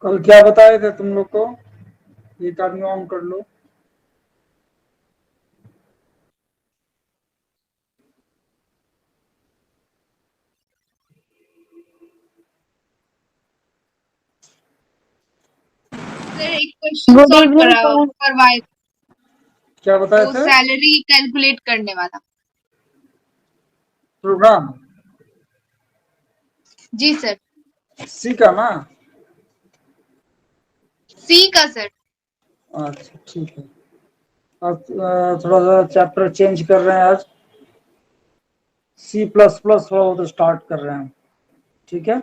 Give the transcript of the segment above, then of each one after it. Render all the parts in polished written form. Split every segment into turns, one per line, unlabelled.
कल क्या बताए थे तुम लोग को? एक आदमी ऑन कर लो।
सर एक question
good
solve
evening sir.
करवाए
क्या बताए
वो
थे?
सैलरी कैलकुलेट करने वाला।
प्रोग्राम
जी सर।
सी का ना?
सी का सर।
अच्छा ठीक है। अब थोड़ा सा चैप्टर चेंज कर रहे हैं आज। C++ थोड़ा बहुत स्टार्ट कर रहे हैं। ठीक है।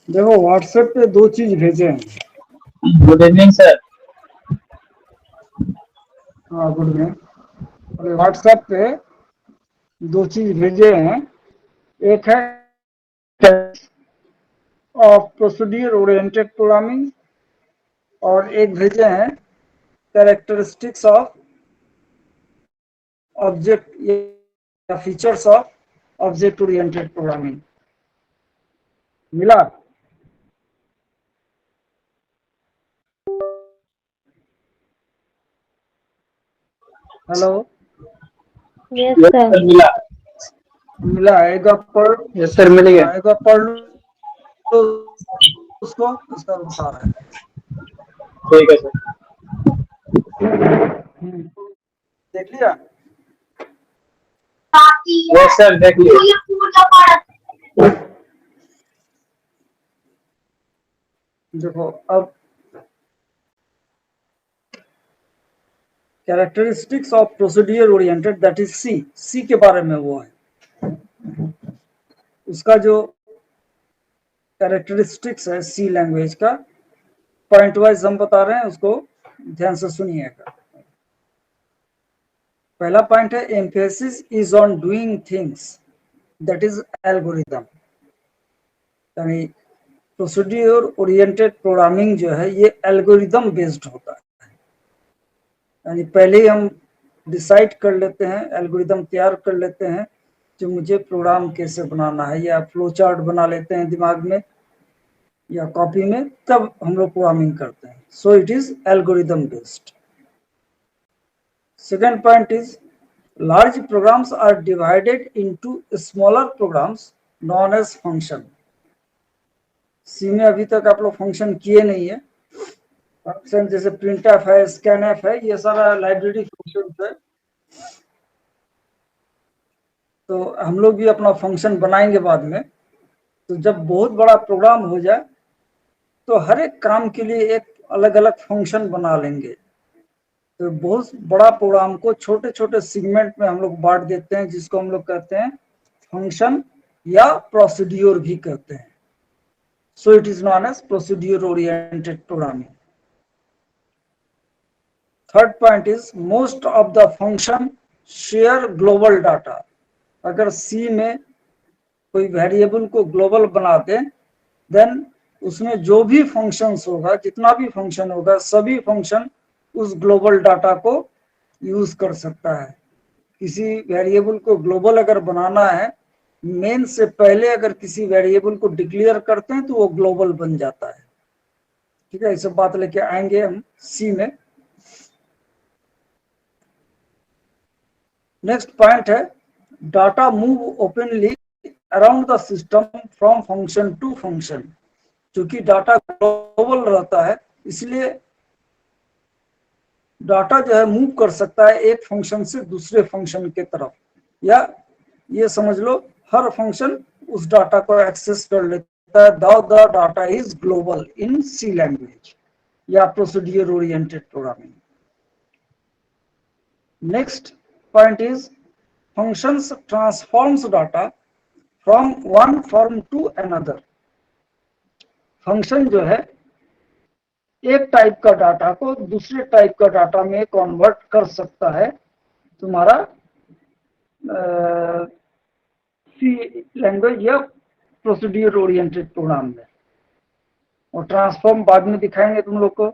देखो व्हाट्सएप पे दो चीज भेजे हैं।
Good evening sir.
हाँ गुड इवनिंग। व्हाट्सएप पे दो चीज भेजे हैं। एक है ऑफ प्रोसीड्यूर ओरिएंटेड प्रोग्रामिंग और एक भेजे हैं कैरेक्टरिस्टिक्स ऑफ ऑब्जेक्ट या features of object oriented programming. मिला? Hello?
Yes
yes
sir.
Sir मिला।
मिला है? एक बार पढ़।
यस सर मिल गया।
हाँ एक बार पढ़ लो उसको, उसका बता रहा है।
ठीक है सर।
देख लिया?
यस सर देख लिया।
देखो अब characteristics of procedure oriented that is C के बारे में वो है। उसका जो कैरेक्टरिस्टिक्स है सी लैंग्वेज का, पॉइंट वाइज हम बता रहे हैं, उसको ध्यान से सुनिएगा। पहला पॉइंट है emphasis is on doing things that is algorithm. यानी प्रोसीड्यूर ओरिएंटेड प्रोग्रामिंग जो है ये एल्गोरिदम बेस्ड होता है। यानी पहले ही हम डिसाइड कर लेते हैं, एल्गोरिदम तैयार कर लेते हैं जो मुझे प्रोग्राम कैसे बनाना है, या फ्लो चार्ट बना लेते हैं दिमाग में या कॉपी में, तब हम लोग प्रोग्रामिंग करते हैं। So it is algorithm based. Second point is large programs are divided into smaller programs known as function। सी में अभी तक आप लोग फंक्शन किए नहीं है। फंक्शन जैसे प्रिंटफ है, स्कैनफ है, ये सारा लाइब्रेरी फंक्शन है। तो हम लोग भी अपना फंक्शन बनाएंगे बाद में। तो जब बहुत बड़ा प्रोग्राम हो जाए तो हर एक काम के लिए एक अलग अलग फंक्शन बना लेंगे। तो बहुत बड़ा प्रोग्राम को छोटे छोटे सेगमेंट में हम लोग बांट देते हैं, जिसको हम लोग कहते हैं फंक्शन या प्रोसीड्यूर भी कहते हैं। So it is known as procedure oriented programming. Third point is most of the function share global data. अगर सी में कोई वेरिएबल को ग्लोबल बना दे, देन उसमें जो भी फंक्शंस होगा, जितना भी फंक्शन होगा, सभी फंक्शन उस ग्लोबल डाटा को यूज कर सकता है। किसी वेरिएबल को ग्लोबल अगर बनाना है, मेन से पहले अगर किसी वेरिएबल को डिक्लेयर करते हैं तो वो ग्लोबल बन जाता है। ठीक है, इस बात लेके आएंगे हम सी में। नेक्स्ट पॉइंट है data move openly around the system from function to function. क्योंकि डाटा ग्लोबल रहता है, इसलिए डाटा जो है मूव कर सकता है एक फंक्शन से दूसरे फंक्शन के तरफ, या ये समझ लो हर फंक्शन उस डाटा को एक्सेस कर लेता है। The data is global in C language या procedure oriented programming. Next point is functions transforms data from one form to another. Function जो है एक टाइप का डाटा को दूसरे टाइप का डाटा में कन्वर्ट कर सकता है तुम्हारा सी लैंग्वेज या प्रोसीड्यूर ओरिएंटेड प्रोग्राम में। और ट्रांसफॉर्म बाद में दिखाएंगे तुम लोग को।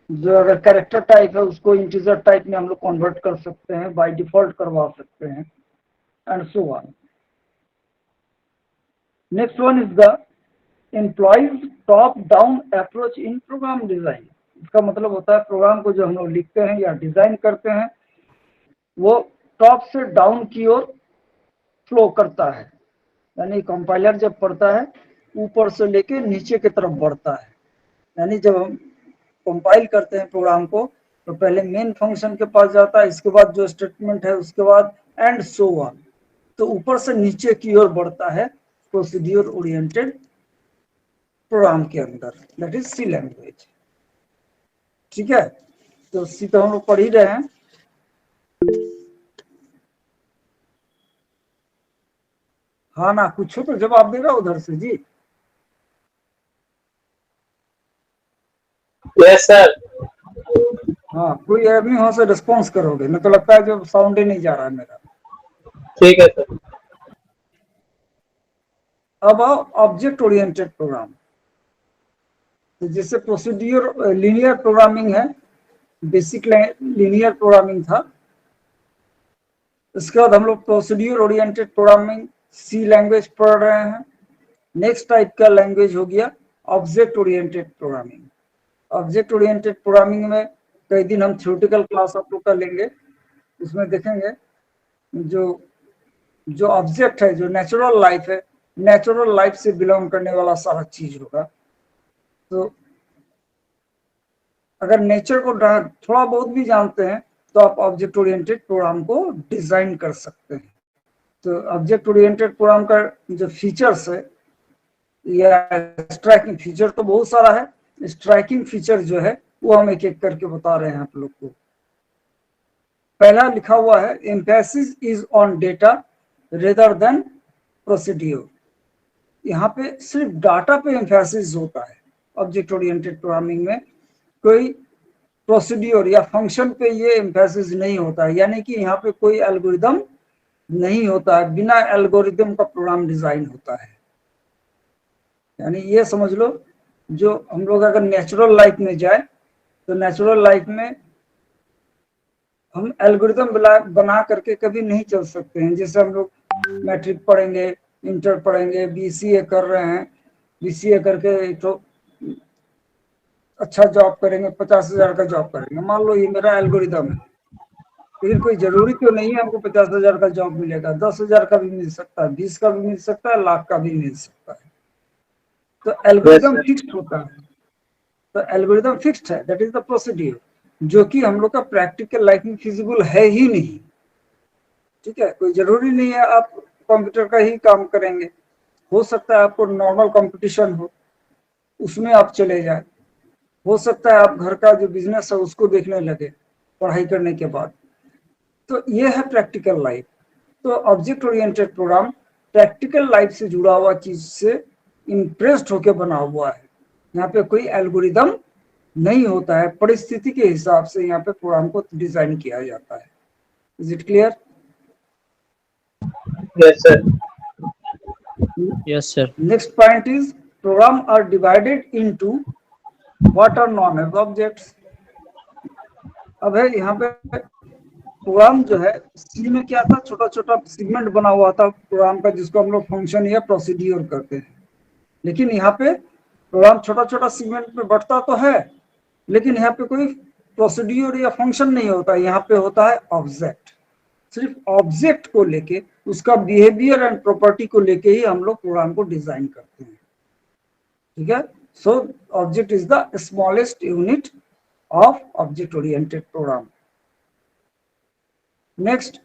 जो अगर कैरेक्टर टाइप है उसको इंटीजर टाइप में हम लोग कन्वर्ट कर सकते हैं, बाय डिफॉल्ट करवा सकते हैं, and so on. Next one is the employs top down approach in program design. इसका मतलब होता है प्रोग्राम को जो हम लोग लिखते हैं या डिजाइन करते हैं वो टॉप से डाउन की ओर फ्लो करता है, यानी कंपाइलर जब पढ़ता है ऊपर से लेके नीचे की तरफ बढ़ता है। यानी जब हम कंपाइल करते हैं प्रोग्राम को तो पहले मेन फंक्शन के पास जाता है, इसके बाद जो स्टेटमेंट है उसके बाद एंड सो ऑन, तो ऊपर से नीचे की ओर बढ़ता है प्रोसीड्यूर ओरिएंटेड प्रोग्राम के अंदर, दैट इज सी लैंग्वेज। ठीक है, तो सी तो हम लोग पढ़ ही रहे हैं। हाँ ना, कुछ हो तो जवाब देगा उधर से जी।
Yes sir.
हाँ, कोई आदमी हो से रिस्पॉन्स करोगे, मैं तो लगता है जो साउंड ही नहीं जा रहा है मेरा।
ठीक है सर।
अब आओ ऑब्जेक्ट ओरिएंटेड प्रोग्राम। तो जैसे प्रोसीड्यूर लीनियर प्रोग्रामिंग है, बेसिक लीनियर प्रोग्रामिंग था, इसके बाद हम लोग procedure oriented programming C language पढ़ रहे हैं। नेक्स्ट टाइप का लैंग्वेज हो गया object oriented programming. Object oriented programming में कई दिन हम थ्योरेटिकल क्लास आप लोग का लेंगे, उसमें देखेंगे जो ऑब्जेक्ट है, जो नेचुरल लाइफ है, नेचुरल लाइफ से बिलोंग करने वाला सारा चीज होगा। तो अगर नेचर को थोड़ा बहुत भी जानते हैं तो आप ऑब्जेक्ट ओरिएंटेड प्रोग्राम को डिजाइन कर सकते हैं। तो ऑब्जेक्ट ओरिएंटेड प्रोग्राम का जो फीचर्स है या स्ट्राइकिंग फीचर तो बहुत सारा है, स्ट्राइकिंग फीचर जो है वो हम एक एक करके बता रहे हैं आप लोग को। पहला लिखा हुआ है emphasis is on data rather than procedure. यहाँ पे सिर्फ डाटा पे एम्फेसिस होता है ऑब्जेक्ट ओरिएंटेड प्रोग्रामिंग में, कोई प्रोसीड्यूर या फंक्शन पे ये एम्फेसिस नहीं होता है, यानी कि यहाँ पे कोई एल्गोरिदम नहीं होता है, बिना एल्गोरिदम का प्रोग्राम डिजाइन होता है। यानी ये समझ लो, जो हम लोग अगर नेचुरल लाइफ में जाए तो नेचुरल लाइफ में हम एल्गोरिदम बना करके कभी नहीं चल सकते हैं। जैसे हम लोग मैट्रिक पढ़ेंगे, इंटर पढ़ेंगे, बीसीए कर रहे हैं, बीसीए करके तो अच्छा जॉब करेंगे, 50,000 का जॉब करेंगे, मान लो ये मेरा एल्गोरिदम है, लेकिन कोई जरूरी तो नहीं है हमको 50,000 का जॉब मिलेगा, 10,000 का भी मिल सकता है, 20 का भी मिल सकता है, लाख का भी मिल सकता है। तो एल्गोरिदम फिक्स्ड होता है, तो एल्गोरिदम फिक्स्ड है, दैट इज द प्रोसीड्यूर, जो कि हम लोग का प्रैक्टिकल लाइफ में फिजिबल है ही नहीं। ठीक है, कोई जरूरी नहीं है आप कंप्यूटर का ही काम करेंगे, हो सकता है आपको नॉर्मल कंपटीशन हो उसमें आप चले जाए, हो सकता है आप घर का जो बिजनेस है उसको देखने लगे पढ़ाई करने के बाद। तो ये है प्रैक्टिकल लाइफ। तो object oriented programme practical life से जुड़ा हुआ चीज से इम्प्रेस्ड होकर बना हुआ है। यहाँ पे कोई एल्गोरिदम नहीं होता है, परिस्थिति के हिसाब से यहाँ पे प्रोग्राम को डिजाइन किया जाता है। Is it clear?
Yes sir.
Yes, sir.
Next point is program are divided into what are known as objects. अब है यहाँ पे प्रोग्राम जो है सी में क्या था, छोटा छोटा सेगमेंट बना हुआ था प्रोग्राम का, जिसको हम लोग फंक्शन या प्रोसीड्यूर करते हैं। लेकिन यहाँ पे प्रोग्राम छोटा छोटा सेगमेंट में बढ़ता तो है, लेकिन यहाँ पे कोई प्रोसीड्यूर या फंक्शन नहीं होता, यहाँ पे होता है ऑब्जेक्ट। सिर्फ ऑब्जेक्ट को लेके, उसका बिहेवियर एंड प्रॉपर्टी को लेके ही हम लोग प्रोग्राम को डिजाइन करते हैं। ठीक है, so object is the smallest unit of object oriented program. Next,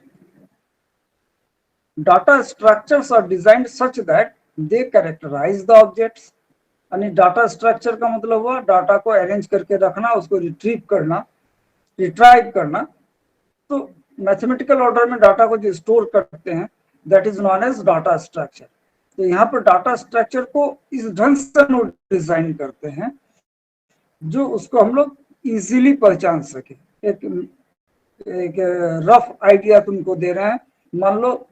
data structures are designed such that they characterize the objects. यानी डाटा स्ट्रक्चर का मतलब हुआ डाटा को अरेंज करके रखना, उसको रिट्रीव करना, रिट्राइव करना। तो मैथमेटिकल ऑर्डर में डाटा को जो स्टोर करते हैं that is known as data structure. तो यहाँ पर डाटा स्ट्रक्चर को इस ढंग से डिजाइन करते हैं जो उसको हम लोग इजीली पहचान सके। एक रफ आइडिया तुमको दे रहे हैं। मान लो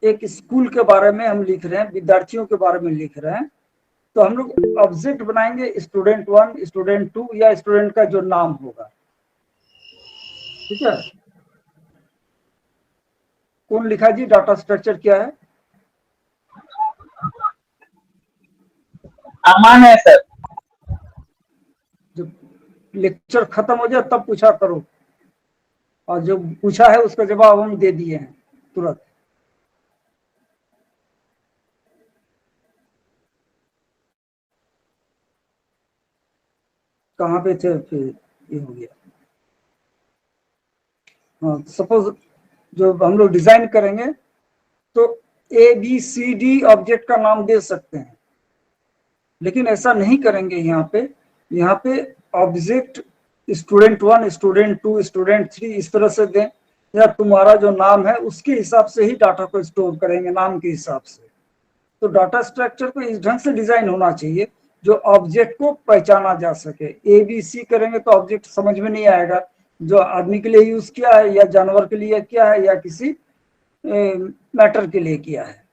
एक स्कूल के बारे में हम लिख रहे हैं, विद्यार्थियों के बारे में लिख रहे हैं, तो हम लोग ऑब्जेक्ट बनाएंगे स्टूडेंट 1, स्टूडेंट 2 या स्टूडेंट का जो नाम होगा। ठीक है, कौन लिखा जी डाटा स्ट्रक्चर क्या है?
अमान है सर।
जब लेक्चर खत्म हो जाए तब पूछा करो, और जो पूछा है उसका जवाब हम दे दिए हैं तुरंत। कहाँ पे थे फिर? ये हो गया। हाँ, सपोज जो हम लोग डिजाइन करेंगे तो ABCD ऑब्जेक्ट का नाम दे सकते हैं, लेकिन ऐसा नहीं करेंगे। यहाँ पे ऑब्जेक्ट स्टूडेंट 1, स्टूडेंट 2, स्टूडेंट 3 इस तरह से दें, या तुम्हारा जो नाम है उसके हिसाब से ही डाटा को स्टोर करेंगे, नाम के हिसाब से। तो डाटा स्ट्रक्चर को इस ढंग से डिजाइन होना चाहिए जो ऑब्जेक्ट को पहचाना जा सके। ABC करेंगे तो ऑब्जेक्ट समझ में नहीं आएगा, जो आदमी के लिए यूज किया है या जानवर के लिए किया है या किसी मैटर के लिए किया है।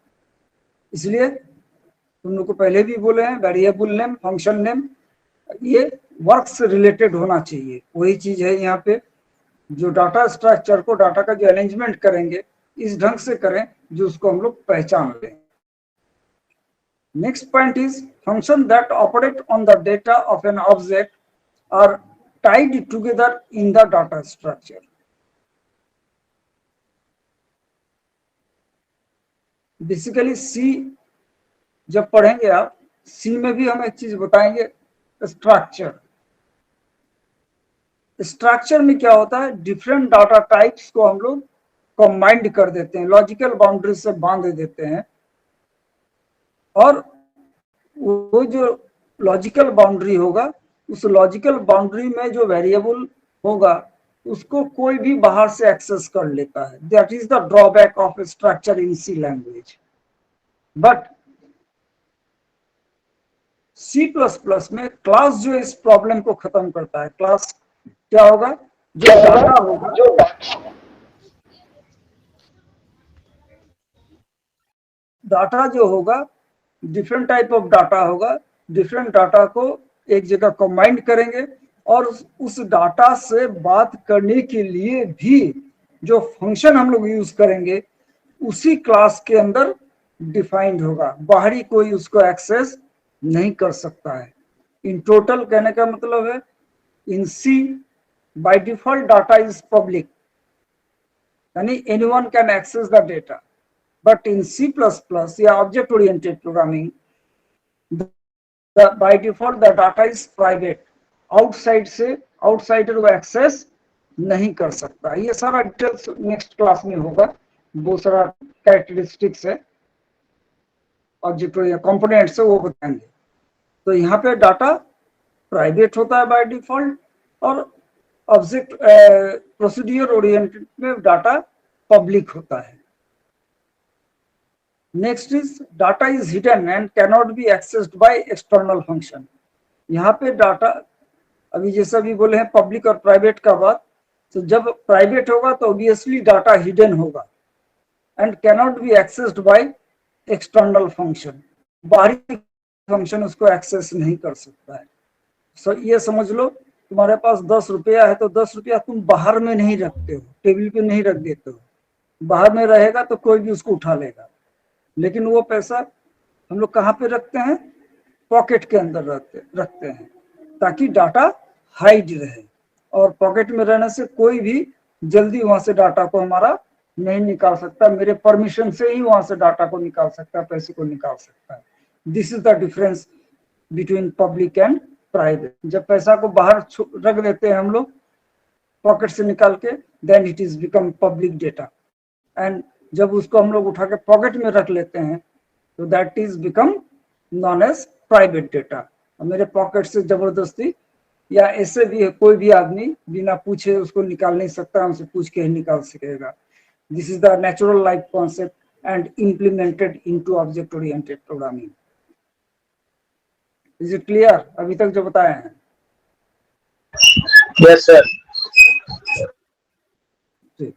इसलिए तुम लोग को पहले भी बोले हैं, वेरिएबल नेम, फंक्शन नेम, ये वर्क से रिलेटेड होना चाहिए। वही चीज है यहाँ पे, जो डाटा स्ट्रक्चर को, डाटा का जो अरेंजमेंट करेंगे इस ढंग से करें जो उसको हम लोग पहचान लें। Next point is function that operate on the data of an object are tied together in the data structure. Basically C जब पढ़ेंगे आप, सी में भी हम एक चीज बताएंगे, स्ट्रक्चर। स्ट्रक्चर में क्या होता है, डिफरेंट डाटा टाइप्स को हम लोग कंबाइंड कर देते हैं, लॉजिकल बाउंड्री से बांध देते हैं, और वो जो लॉजिकल बाउंड्री होगा उस लॉजिकल बाउंड्री में जो वेरिएबल होगा उसको कोई भी बाहर से एक्सेस कर लेता है। That is the drawback of structure in C language. But C++ में क्लास जो इस प्रॉब्लम को खत्म करता है। क्लास क्या होगा, जो डाटा होगा, डाटा जो होगा, डिफरेंट टाइप ऑफ डाटा होगा, डिफरेंट डाटा को एक जगह कंबाइंड करेंगे, और उस डाटा से बात करने के लिए भी जो फंक्शन हम लोग यूज करेंगे उसी क्लास के अंदर डिफाइंड होगा। बाहरी कोई उसको एक्सेस नहीं कर सकता है। इन टोटल कहने का मतलब है, in C by default data is public, यानी anyone can access the data. But in C++ या object oriented programming, by default the data is private. Outside से आउटसाइडर वो एक्सेस नहीं कर सकता। ये सारा डिटेल्स नेक्स्ट क्लास में होगा, बहुत सारा कैरेक्टरिस्टिक्स है ऑब्जेक्ट या कंपोनेंट से, वो बताएंगे। तो यहाँ पे डाटा प्राइवेट होता है बाय डिफॉल्ट, और ऑब्जेक्ट प्रोसीड्यूर ओरिएंटेड में डाटा पब्लिक होता है। Next is data is hidden and cannot be accessed by external function. यहाँ पे डाटा, अभी जैसा भी बोले हैं पब्लिक और प्राइवेट का बात, तो जब प्राइवेट होगा तो ऑब्वियसली डाटा हिडन होगा, and cannot be accessed by external function. बाहरी फंक्शन उसको एक्सेस नहीं कर सकता है। सो ये समझ लो, तुम्हारे पास 10 रुपया है तो 10 रुपया तुम बाहर में नहीं रखते हो, टेबल पे नहीं रख देते हो। बाहर में रहेगा तो कोई भी उसको उठा लेगा, लेकिन वो पैसा हम लोग कहाँ पे रखते हैं, पॉकेट के अंदर रखते हैं, ताकि डाटा हाइड रहे। और पॉकेट में रहने से कोई भी जल्दी वहां से डाटा को हमारा नहीं निकाल सकता, मेरे परमिशन से ही वहां से डाटा को निकाल सकता है, पैसे को निकाल सकता है। This is the difference between public and private. जब पैसा को बाहर रख देते हैं हम लोग पॉकेट से निकाल के, then it is become public data, and जब उसको हम लोग उठा के पॉकेट में रख लेते हैं तो that is become known as private data. मेरे पॉकेट से जबरदस्ती या ऐसे भी कोई भी आदमी बिना पूछे उसको निकाल नहीं सकता, हमसे पूछ के ही निकाल सकेगा। This is the natural life concept and implemented into object oriented programming. Is it clear अभी तक जो बताए हैं?
Yes, sir.
ठीक,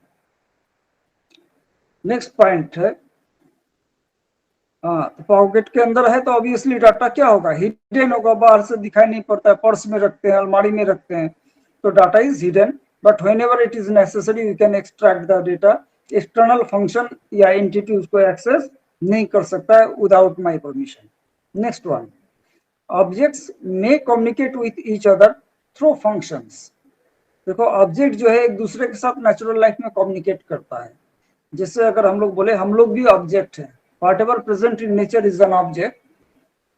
नेक्स्ट पॉइंट है, हाँ, तो पॉकेट के अंदर है तो ऑब्वियसली डाटा क्या होगा, हिडन होगा, बाहर से दिखाई नहीं पड़ता है, पर्स में रखते हैं, अलमारी में रखते हैं, तो data is hidden, but whenever it is necessary we can extract the data. External function या एंटिटी उसको एक्सेस नहीं कर सकता है without my permission. Next one, objects may communicate with each other through functions. देखो ऑब्जेक्ट जो है एक दूसरे के साथ नेचुरल लाइफ में कम्युनिकेट करता है। जैसे अगर हम लोग बोले हम लोग भी ऑब्जेक्ट हैं, whatever present in nature is an object,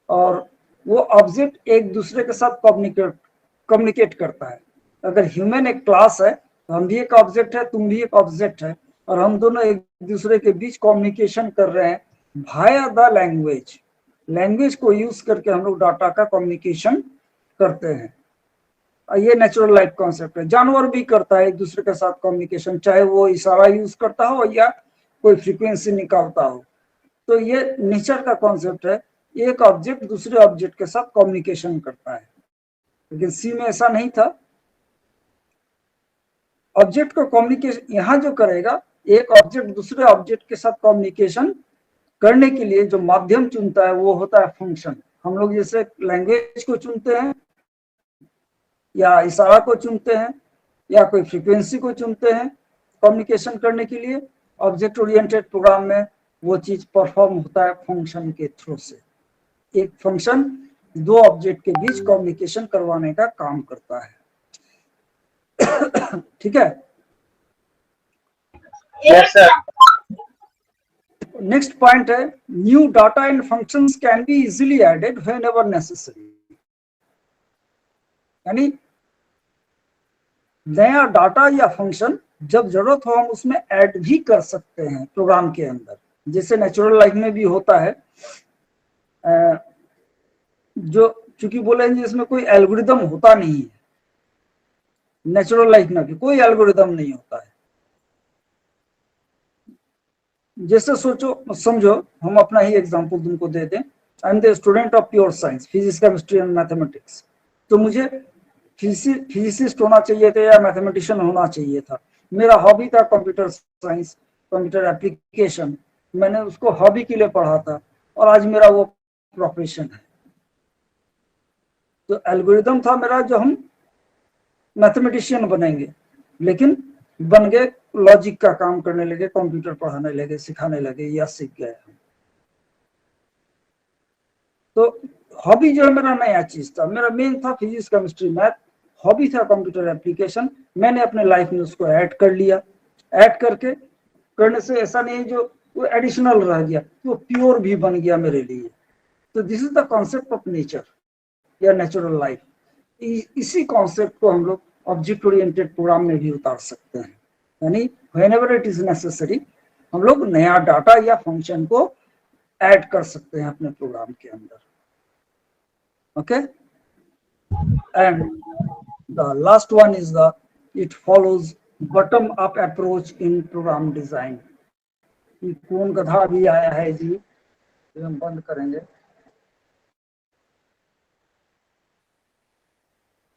और वो ऑब्जेक्ट एक दूसरे के साथ कम्युनिकेट करता है। अगर ह्यूमन एक क्लास है तो हम भी एक ऑब्जेक्ट है, तुम भी एक ऑब्जेक्ट है, और हम दोनों एक दूसरे के बीच कम्युनिकेशन कर रहे हैं भाया द लैंग्वेज। लैंग्वेज को यूज करके हम लोग डाटा का कम्युनिकेशन करते हैं। ये नेचुरल लाइफ कॉन्सेप्ट है। जानवर भी करता है एक दूसरे के साथ कम्युनिकेशन, चाहे वो इशारा यूज करता हो या कोई फ्रीक्वेंसी निकालता हो। तो ये नेचर का कॉन्सेप्ट है, एक ऑब्जेक्ट दूसरे ऑब्जेक्ट के साथ कम्युनिकेशन करता है, लेकिन सी में ऐसा नहीं था। ऑब्जेक्ट को कम्युनिकेशन यहाँ जो करेगा, एक ऑब्जेक्ट दूसरे ऑब्जेक्ट के साथ कम्युनिकेशन करने के लिए जो माध्यम चुनता है वो होता है फंक्शन। हम लोग जैसे लैंग्वेज को चुनते हैं या इशारा को चुनते हैं या कोई फ्रीक्वेंसी को चुनते हैं कम्युनिकेशन करने के लिए, ऑब्जेक्ट ओरिएंटेड प्रोग्राम में वो चीज परफॉर्म होता है फंक्शन के थ्रू से। एक फंक्शन दो ऑब्जेक्ट के बीच कम्युनिकेशन करवाने का काम करता है। ठीक है,
Yes, sir.
नेक्स्ट पॉइंट है, new data and functions can be easily added whenever necessary. यानी नया डाटा या फंक्शन जब जरूरत हो हम उसमें ऐड भी कर सकते हैं प्रोग्राम के अंदर, जैसे नेचुरल लाइफ में भी होता है। जो चूंकि बोलेंगे इसमें कोई एल्गोरिदम होता नहीं है, नेचुरल लाइफ में भी कोई एल्गोरिदम नहीं होता है। जैसे सोचो समझो, हम अपना ही एग्जांपल तुमको दे दें। I am the student of pure science, physics chemistry and mathematics. तो मुझे फिजिसिस्ट होना चाहिए था या मैथमेटिशियन होना चाहिए था। मेरा हॉबी था कंप्यूटर साइंस, कंप्यूटर एप्लीकेशन, मैंने उसको हॉबी के लिए पढ़ा था और आज मेरा वो प्रोफेशन है। तो एल्गोरिदम था मेरा जो हम मैथमेटिशियन बनेंगे, लेकिन बन गए लॉजिक का काम करने लगे, कंप्यूटर पढ़ाने लगे, सिखाने लगे या सीख गए हम। तो हॉबी जो है मेरा नया चीज था, मेरा मेन था फिजिक्स केमिस्ट्री मैथ, हॉबी था कंप्यूटर एप्लीकेशन, मैंने अपने लाइफ में उसको ऐड कर लिया। ऐड करके करने से ऐसा नहीं जो वो एडिशनल रह गया, वो प्योर भी बन गया मेरे लिए। तो this is the concept of nature या नेचुरल लाइफ। इसी कॉन्सेप्ट को हम लोग ऑब्जेक्ट ओरिएंटेड प्रोग्राम में भी उतार सकते हैं। यानी व्हेनेवर इट इज नेसेसरी हम लोग नया डाटा या फंक्शन को ऐड कर सकते हैं अपने प्रोग्राम के अंदर। Okay, and the last one is the it follows bottom up approach in program design. कौन गधा भी आया है जी, हम बंद करेंगे।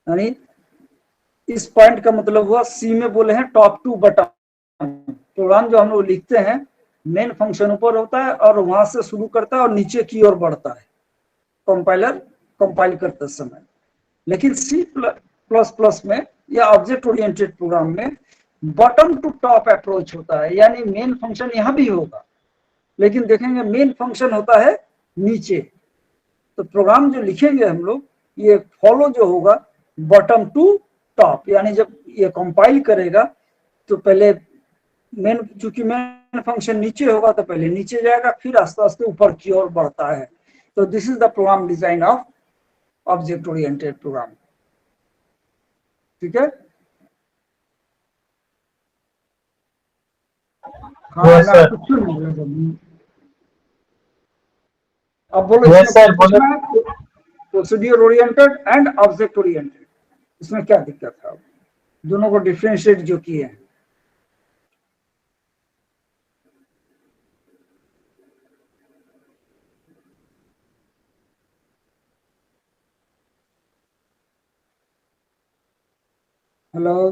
यानी इस पॉइंट का मतलब हुआ, सी में बोले हैं टॉप टू बटन। प्रोग्राम जो हम लोग लिखते हैं मेन फंक्शन ऊपर होता है और वहां से शुरू करता है और नीचे की ओर बढ़ता है कंपाइलर कंपाइल करते समय। लेकिन सी प्लस प्लस में या ऑब्जेक्ट ओरिएंटेड प्रोग्राम में बॉटम टू टॉप अप्रोच होता है। यानी मेन फंक्शन यहां भी होगा, लेकिन देखेंगे मेन फंक्शन होता है नीचे। तो प्रोग्राम जो लिखेंगे हम लोग, ये फॉलो जो होगा बॉटम टू टॉप। यानी जब ये कंपाइल करेगा तो पहले मेन, चूंकि मेन फंक्शन नीचे होगा तो पहले नीचे जाएगा, फिर आस्ते आस्ते ऊपर की ओर बढ़ता है। तो this is the program design of object oriented program. ठीक है,
Yes,
खाना
sir.
कुछ नहीं है। अब बोलो
Yes,
इसमें
sir.
क्या
बोलो.
पूछना है, procedure oriented and object oriented, इसमें क्या दिक्कत है? दोनों को डिफरेंशिएट जो किए हैं। हेलो,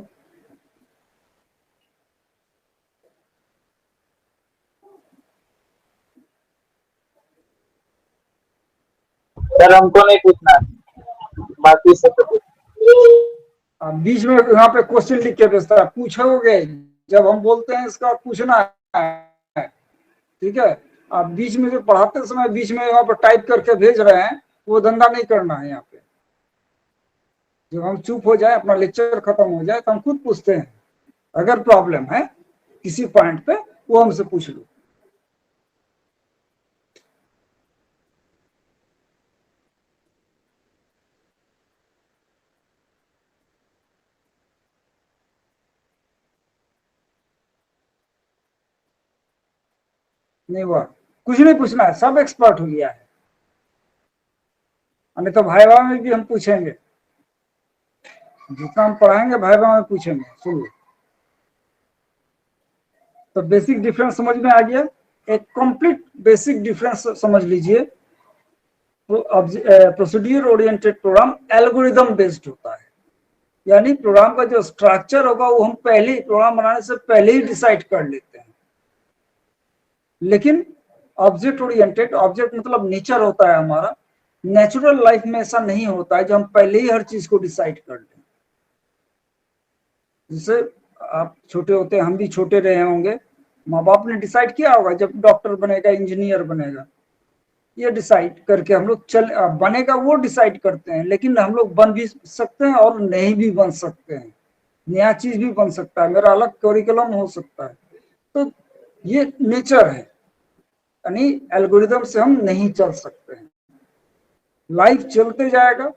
सर हमको नहीं पूछना है, बाकी सब तो
आप बीच में यहाँ पे क्वेश्चन लिख के भेजता है, पूछोगे जब हम बोलते हैं इसका पूछना है, ठीक है। आप बीच में जो पढ़ाते समय बीच में यहाँ पे टाइप करके भेज रहे हैं, वो धंधा नहीं करना है यहाँ पे। जब हम चुप हो जाए, अपना लेक्चर खत्म हो जाए, तो हम खुद पूछते हैं। अगर प्रॉब्लम है किसी पॉइंट पे, वो हमसे पूछ लो। नहीं हुआ, कुछ नहीं पूछना है, सब एक्सपर्ट हो गया है। नहीं तो भाईवा में भी हम पूछेंगे, जितना हम पढ़ाएंगे भाईवा में पूछेंगे। सुनिए, तो बेसिक डिफरेंस समझ में आ गया। एक कंप्लीट बेसिक डिफरेंस समझ लीजिए। Procedure oriented program algorithm based होता है, यानी प्रोग्राम का जो स्ट्रक्चर होगा वो हम पहले ही, प्रोग्राम बनाने से पहले ही डिसाइड कर लेते हैं। लेकिन ऑब्जेक्ट ओरिएंटेड, ऑब्जेक्ट मतलब नेचर होता है हमारा, नेचुरल लाइफ में ऐसा नहीं होता है जो हम पहले ही हर चीज को डिसाइड कर लें। जैसे आप छोटे होते हैं, हम भी छोटे रहे होंगे, माँ बाप ने डिसाइड किया होगा जब डॉक्टर बनेगा, इंजीनियर बनेगा, ये डिसाइड करके हम लोग चल बनेगा, वो डिसाइड करते हैं। लेकिन हम लोग बन भी सकते हैं और नहीं भी बन सकते हैं, नया चीज भी बन सकता है, मेरा अलग करिकुलम हो सकता है। तो ये नेचर है, यानी एल्गोरिदम से हम नहीं चल सकते हैं। लाइफ चलते जाएगा,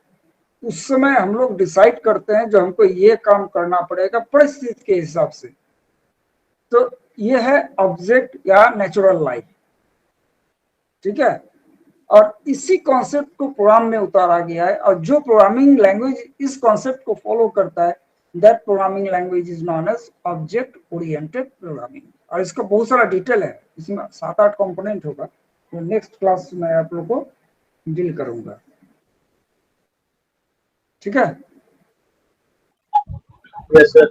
उस समय हम लोग डिसाइड करते हैं जो हमको ये काम करना पड़ेगा परिस्थिति के हिसाब से। तो ये है ऑब्जेक्ट या नेचुरल लाइफ, ठीक है। और इसी कॉन्सेप्ट को प्रोग्राम में उतारा गया है, और जो प्रोग्रामिंग लैंग्वेज इस कॉन्सेप्ट को फॉलो करता है, that programming language is known as object oriented programming. और इसका बहुत सारा डिटेल है, इसमें 7-8 कंपोनेंट होगा, तो नेक्स्ट क्लास में आप लोग को डील करूंगा, ठीक है।
Yes sir.